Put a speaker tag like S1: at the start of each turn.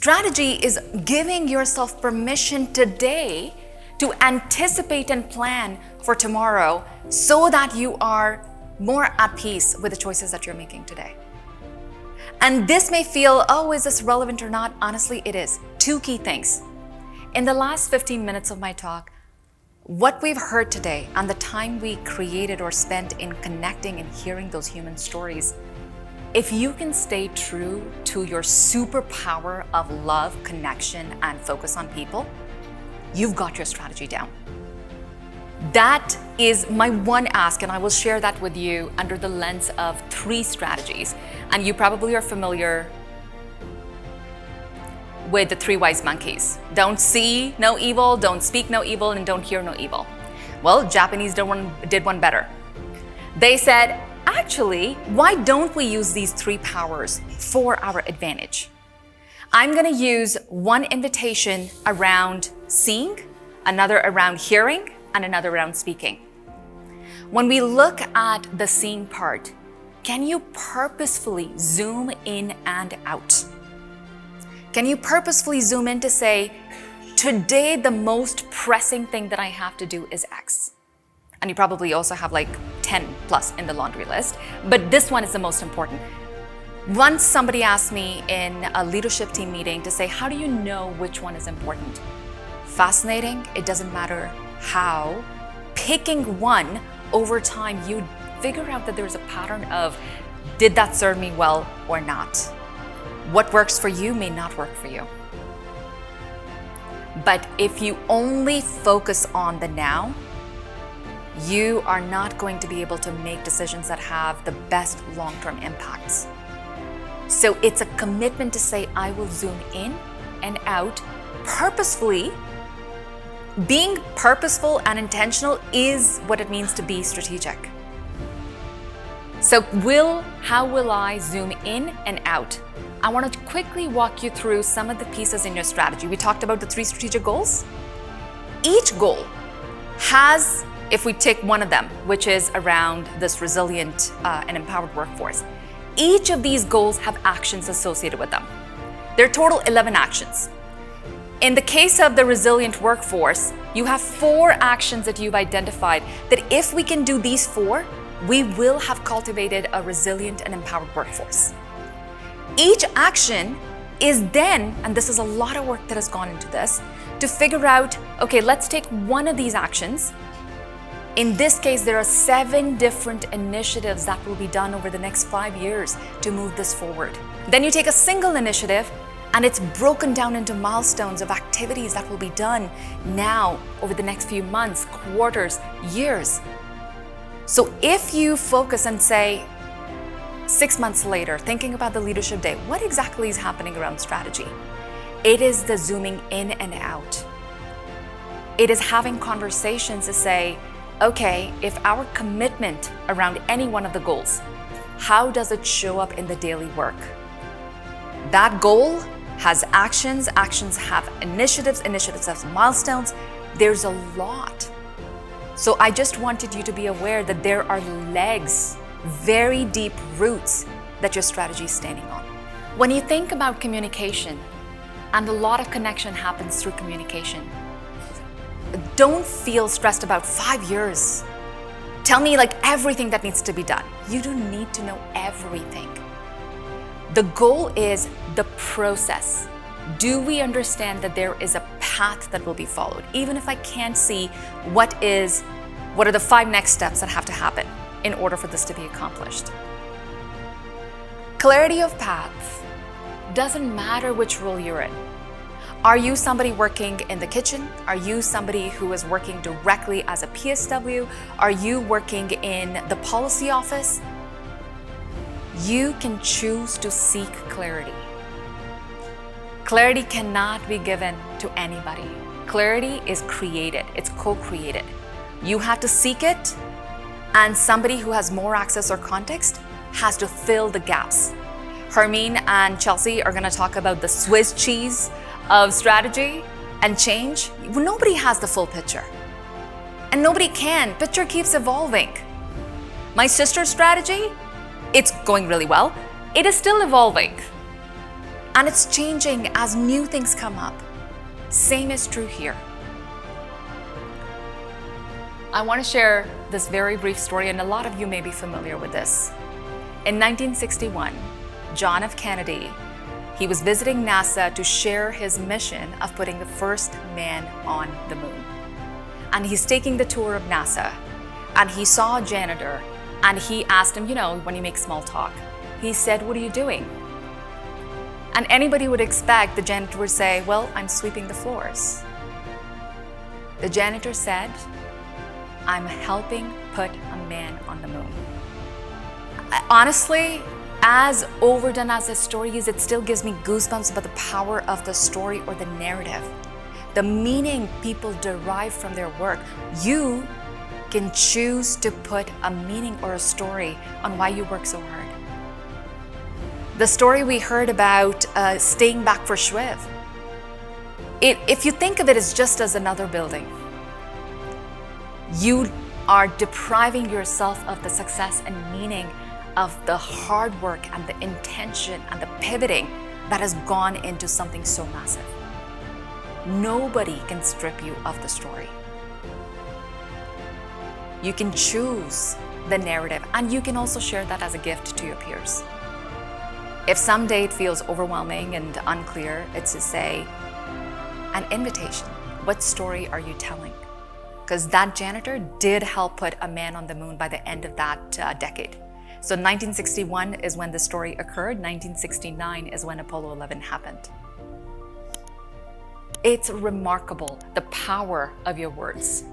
S1: Strategy is giving yourself permission today to anticipate and plan for tomorrow so that you are more at peace with the choices that you're making today. And this may feel, oh, is this relevant or not? Honestly, it is. Two key things. In the last 15 minutes of my talk, what we've heard today and the time we created or spent in connecting and hearing those human stories, if you can stay true to your superpower of love, connection, and focus on people, you've got your strategy down. That is my one ask, and I will share that with you under the lens of 3 strategies. And you probably are familiar with the 3 wise monkeys. Don't see no evil, don't speak no evil, and don't hear no evil. Well, Japanese did one better. They said, actually, why don't we use these 3 powers for our advantage? I'm gonna use one invitation around seeing, another around hearing, and another around speaking. When we look at the seeing part, can you purposefully zoom in and out? Can you purposefully zoom in to say, today the most pressing thing that I have to do is X? And you probably also have like 10 plus in the laundry list, but this one is the most important. Once somebody asked me in a leadership team meeting to say, how do you know which one is important? Fascinating, it doesn't matter how. Picking one over time, you figure out that there's a pattern of, did that serve me well or not? What works for you may not work for you. But if you only focus on the now, you are not going to be able to make decisions that have the best long-term impacts. So it's a commitment to say, I will zoom in and out purposefully. Being purposeful and intentional is what it means to be strategic. So how will I zoom in and out? I want to quickly walk you through some of the pieces in your strategy. We talked about the 3 strategic goals. Each goal has, if we take one of them, which is around this resilient and empowered workforce, each of these goals have actions associated with them. There are total 11 actions. In the case of the resilient workforce, you have 4 actions that you've identified that if we can do these 4, we will have cultivated a resilient and empowered workforce. Each action is then, and this is a lot of work that has gone into this, to figure out, okay, let's take one of these actions. In this case, there are 7 different initiatives that will be done over the next 5 years to move this forward. Then you take a single initiative and it's broken down into milestones of activities that will be done now over the next few months, quarters, years. So if you focus and say, 6 months later, thinking about the leadership day, what exactly is happening around strategy? It is the zooming in and out. It is having conversations to say, okay, if our commitment around any one of the goals, how does it show up in the daily work? That goal has actions, actions have initiatives, initiatives have milestones. There's a lot. So I just wanted you to be aware that there are legs, very deep roots that your strategy is standing on. When you think about communication, and a lot of connection happens through communication, don't feel stressed about 5 years. Tell me like everything that needs to be done. You don't need to know everything. The goal is the process. Do we understand that there is a path that will be followed? Even if I can't see what are the 5 next steps that have to happen in order for this to be accomplished. Clarity of path doesn't matter which role you're in. Are you somebody working in the kitchen? Are you somebody who is working directly as a PSW? Are you working in the policy office? You can choose to seek clarity. Clarity cannot be given to anybody. Clarity is created, it's co-created. You have to seek it, and somebody who has more access or context has to fill the gaps. Hermine and Chelsea are gonna talk about the Swiss cheese of strategy and change. Nobody has the full picture. And nobody can. Picture keeps evolving. My sister's strategy, it's going really well. It is still evolving. And it's changing as new things come up. Same is true here. I want to share this very brief story, and a lot of you may be familiar with this. In 1961, John F. Kennedy, he was visiting NASA to share his mission of putting the first man on the moon. And he's taking the tour of NASA, and he saw a janitor, and he asked him, when you make small talk, he said, "What are you doing?" And anybody would expect the janitor would say, "Well, I'm sweeping the floors." The janitor said, "I'm helping put a man on the moon." Honestly, as overdone as the story is, it still gives me goosebumps about the power of the story or the narrative, the meaning people derive from their work. You can choose to put a meaning or a story on why you work so hard. The story we heard about staying back for Shwiv, if you think of it as just as another building, you are depriving yourself of the success and meaning of the hard work and the intention and the pivoting that has gone into something so massive. Nobody can strip you of the story. You can choose the narrative, and you can also share that as a gift to your peers. If someday it feels overwhelming and unclear, it's to say, an invitation. What story are you telling? Because that janitor did help put a man on the moon by the end of that decade. So 1961 is when the story occurred. 1969 is when Apollo 11 happened. It's remarkable, the power of your words.